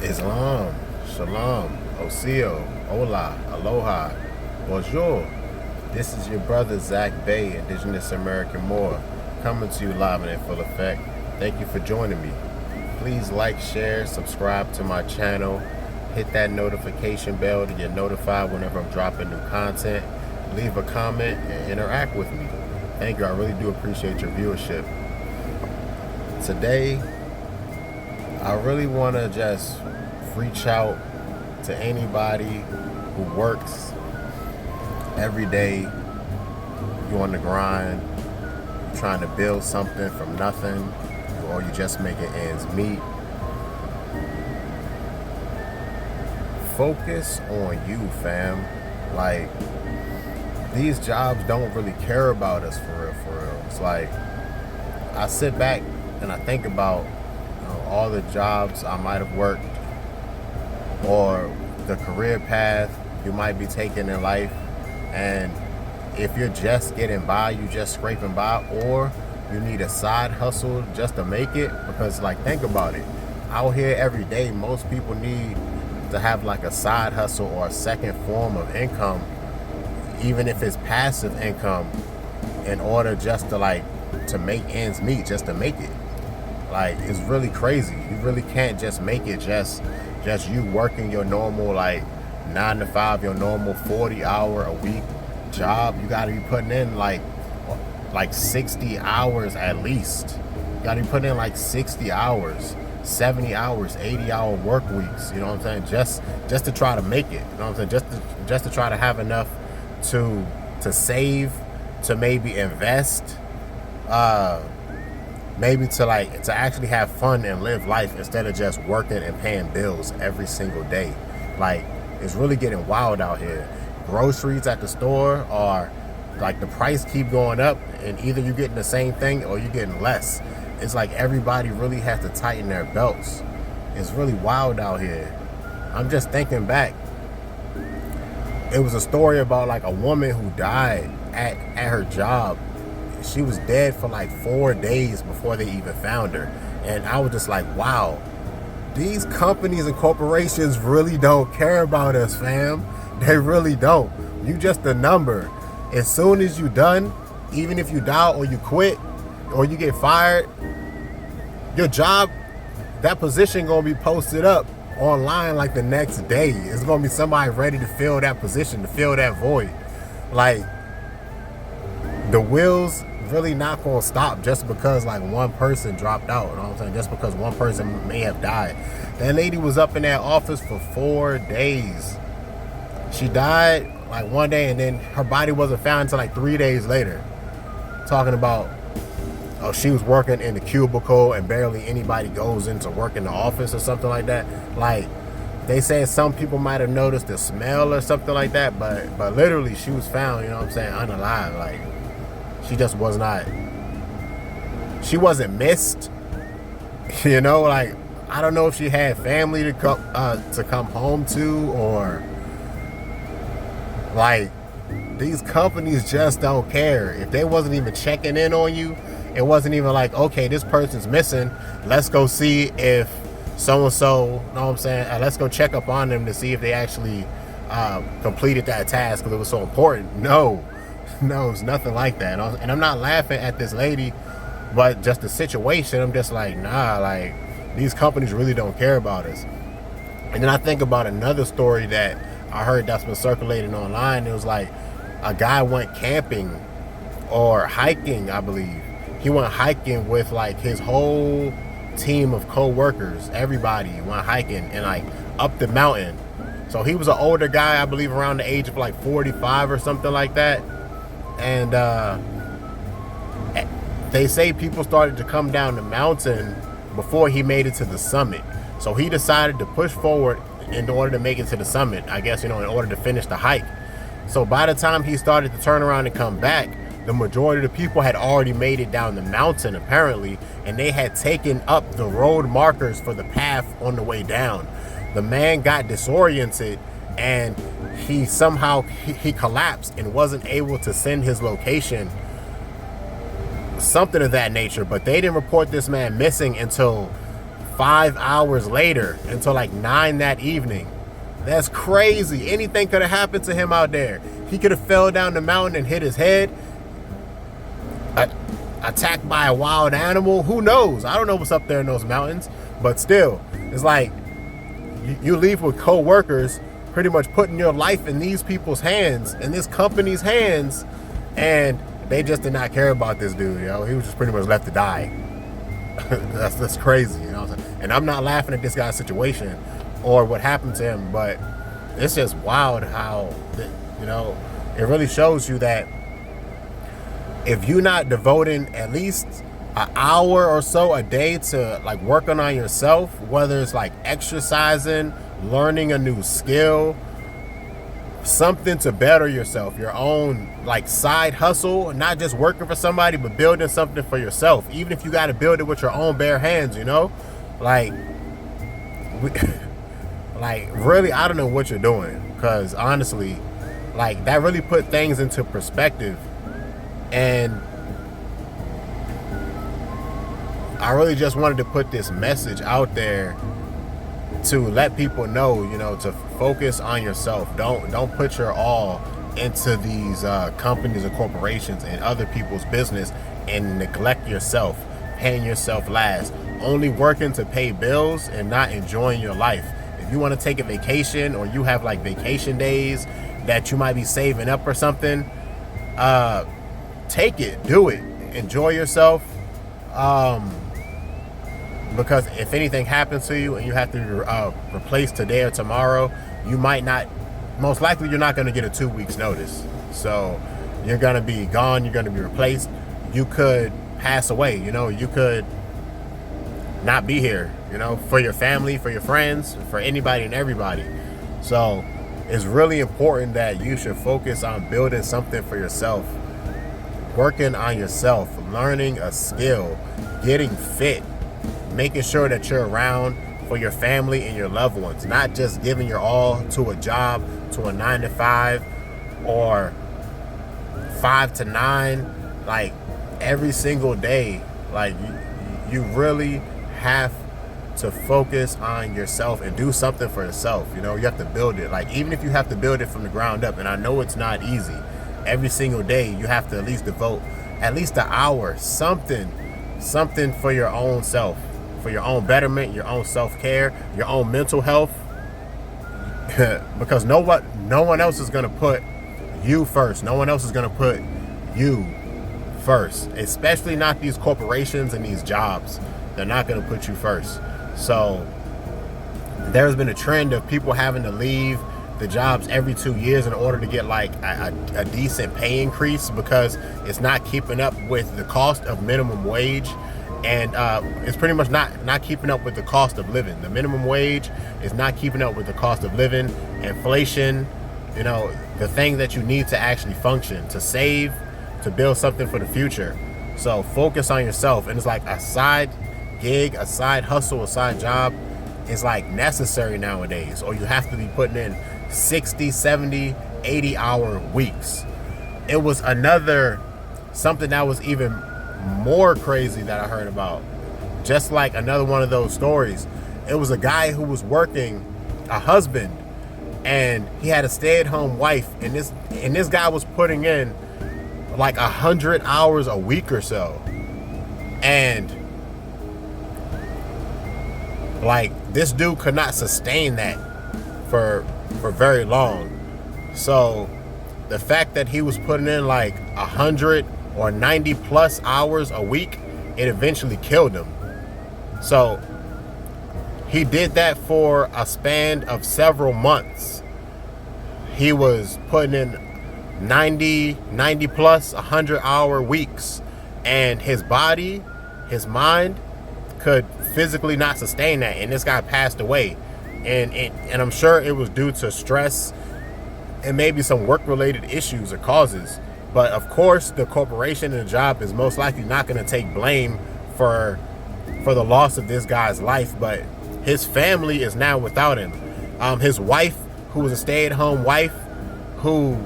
Islam, Shalom, Osio, Hola, Aloha, Bonjour. This is your brother Zach Bay, Indigenous American Moor, coming to you live and in full effect. Thank you for joining me. Please like, share, subscribe to my channel. Hit that notification bell to get notified whenever I'm dropping new content. Leave a comment and interact with me. Thank you. I really do appreciate your viewership. Today, I really want to just reach out to anybody who works every day. You on the grind, trying to build something from nothing, or you just making ends meet. Focus on you, fam. Like, these jobs don't really care about us for real. It's like, I sit back and I think about all the jobs I might have worked, or the career path you might be taking in life, and if you're just getting by, you just scraping by, or you need a side hustle just to make it. Because, like, think about it, out here every day, most people need to have like a side hustle or a second form of income, even if it's passive income, in order just to make ends meet, just to make it. Like, it's really crazy. You really can't just make it just you working your normal 9 to 5, your normal 40-hour a week job. You got to be putting in like 60 hours at least. You got to be putting in like 60 hours, 70 hours, 80-hour work weeks. You know what I'm saying? Just to try to make it. You know what I'm saying? Just to try to have enough to save, to maybe invest, maybe to actually have fun and live life instead of just working and paying bills every single day. Like, it's really getting wild out here. Groceries at the store are like, the price keep going up, and either you're getting the same thing or you're getting less. It's like everybody really has to tighten their belts. It's really wild out here. I'm just thinking back. It was a story about like a woman who died at her job. She was dead for like 4 days before they even found her. And I was just like, wow, these companies and corporations really don't care about us, fam. They really don't. You just a number. As soon as you done, even if you die or you quit or you get fired, your job, that position gonna be posted up online like the next day. It's gonna be somebody ready to fill that position, to fill that void. Like, the wheels really not gonna stop just because like one person dropped out. You know what I'm saying? Just because one person may have died. That lady was up in that office for 4 days. She died like one day, and then her body wasn't found until like 3 days later. Talking about, oh, she was working in the cubicle and barely anybody goes into work in the office or something like that. Like, they said some people might have noticed the smell or something like that, but literally she was found, you know what I'm saying, unalive. Like, she just was not, she wasn't missed, you know. Like, I don't know if she had family to come home to, or like, these companies just don't care. If they wasn't even checking in on you, it wasn't even like, okay, this person's missing, let's go see if so-and-so, you know what I'm saying, let's go check up on them to see if they actually completed that task because it was so important. No, it's nothing like that. And I'm not laughing at this lady, but just the situation, I'm just like, nah, like, these companies really don't care about us. And then I think about another story that I heard that's been circulating online. It was like a guy went camping or hiking, I believe. He went hiking with like his whole team of co-workers. Everybody went hiking and like up the mountain. So he was an older guy, I believe around the age of like 45 or something like that. And they say people started to come down the mountain before he made it to the summit. So he decided to push forward in order to make it to the summit, I guess, in order to finish the hike. So by the time he started to turn around and come back, the majority of the people had already made it down the mountain, apparently, and they had taken up the road markers for the path on the way down. The man got disoriented, and he somehow he collapsed and wasn't able to send his location, something of that nature. But they didn't report this man missing until 5 hours later until like 9 that evening. That's crazy. Anything could have happened to him out there. He could have fell down the mountain and hit his head. Attacked by a wild animal. Who knows? I don't know what's up there in those mountains. But still, it's like you leave with co-workers pretty much putting your life in these people's hands, in this company's hands, and they just did not care about this dude, yo. He was just pretty much left to die. that's crazy, you know. And I'm not laughing at this guy's situation or what happened to him, but it's just wild how, you know, it really shows you that if you're not devoting at least an hour or so a day to like working on yourself, whether it's like exercising, learning a new skill, something to better yourself, your own like side hustle, not just working for somebody, but building something for yourself, even if you got to build it with your own bare hands, you know, like like really, I don't know what you're doing, because honestly, like that really put things into perspective. And I really just wanted to put this message out there to let people know, you know, to focus on yourself. Don't put your all into these companies or corporations and other people's business and neglect yourself, paying yourself last, only working to pay bills and not enjoying your life. If you want to take a vacation, or you have like vacation days that you might be saving up or something, take it, do it, enjoy yourself. Because if anything happens to you and you have to replace today or tomorrow, you might not, most likely you're not going to get a 2 weeks notice. So you're going to be gone, you're going to be replaced. You could pass away, you know, you could not be here, you know, for your family, for your friends, for anybody and everybody. So it's really important that you should focus on building something for yourself, working on yourself, learning a skill, getting fit, making sure that you're around for your family and your loved ones, not just giving your all to a job, to a 9 to 5 or 5 to 9, like every single day. Like you really have to focus on yourself and do something for yourself. You know, you have to build it. Like, even if you have to build it from the ground up, and I know it's not easy, every single day you have to at least devote at least an hour, something for your own self, for your own betterment, your own self-care, your own mental health. Because no one else is going to put you first. No one else is going to put you first, especially not these corporations and these jobs. They're not going to put you first. So there's been a trend of people having to leave the jobs every 2 years in order to get like a decent pay increase, because it's not keeping up with the cost of minimum wage. And it's pretty much not keeping up with the cost of living. The minimum wage is not keeping up with the cost of living, inflation, you know, the thing that you need to actually function, to save, to build something for the future. So focus on yourself. And it's like a side gig, a side hustle, a side job is like necessary nowadays, or you have to be putting in 60, 70, 80 hour weeks. It was something that was even more crazy that I heard about. Just like another one of those stories. It was a guy who was working, a husband, and he had a stay-at-home wife, and this guy was putting in like 100 hours a week or so. And like this dude could not sustain that for very long. So the fact that he was putting in like 100 or 90 plus hours a week, it eventually killed him. So he did that for a span of several months. He was putting in 90 plus 100 hour weeks, and his body, his mind could physically not sustain that, and this guy passed away. And I'm sure it was due to stress and maybe some work-related issues or causes. But of course, the corporation and the job is most likely not going to take blame for the loss of this guy's life. But his family is now without him. His wife, who was a stay-at-home wife, who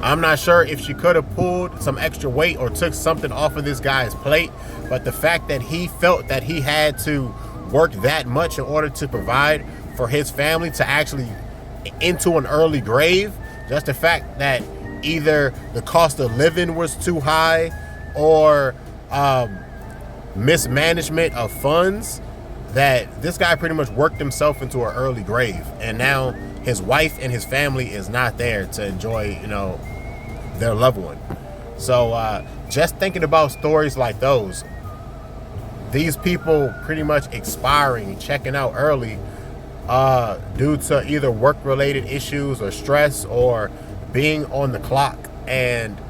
I'm not sure if she could have pulled some extra weight or took something off of this guy's plate, but the fact that he felt that he had to work that much in order to provide for his family to actually into an early grave, just the fact that either the cost of living was too high or mismanagement of funds, that this guy pretty much worked himself into an early grave, and now his wife and his family is not there to enjoy, their loved one. So just thinking about stories like those, these people pretty much expiring, checking out early due to either work-related issues or stress or being on the clock, and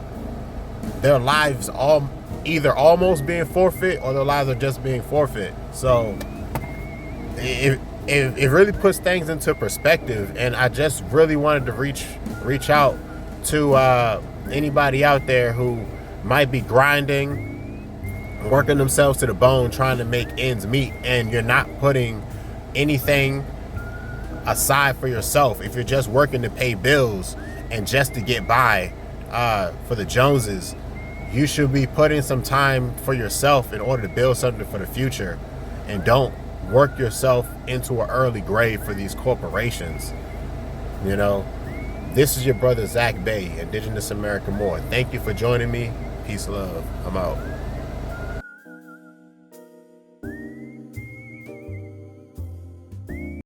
their lives all either almost being forfeit or their lives are just being forfeit. So it really puts things into perspective, and I just really wanted to reach out to anybody out there who might be grinding, working themselves to the bone, trying to make ends meet, and you're not putting anything aside for yourself. If you're just working to pay bills and just to get by for the Joneses, you should be putting some time for yourself in order to build something for the future, and don't work yourself into an early grave for these corporations. This is your brother Zach Bay, Indigenous American Moore. Thank you for joining me. Peace, love. I'm out.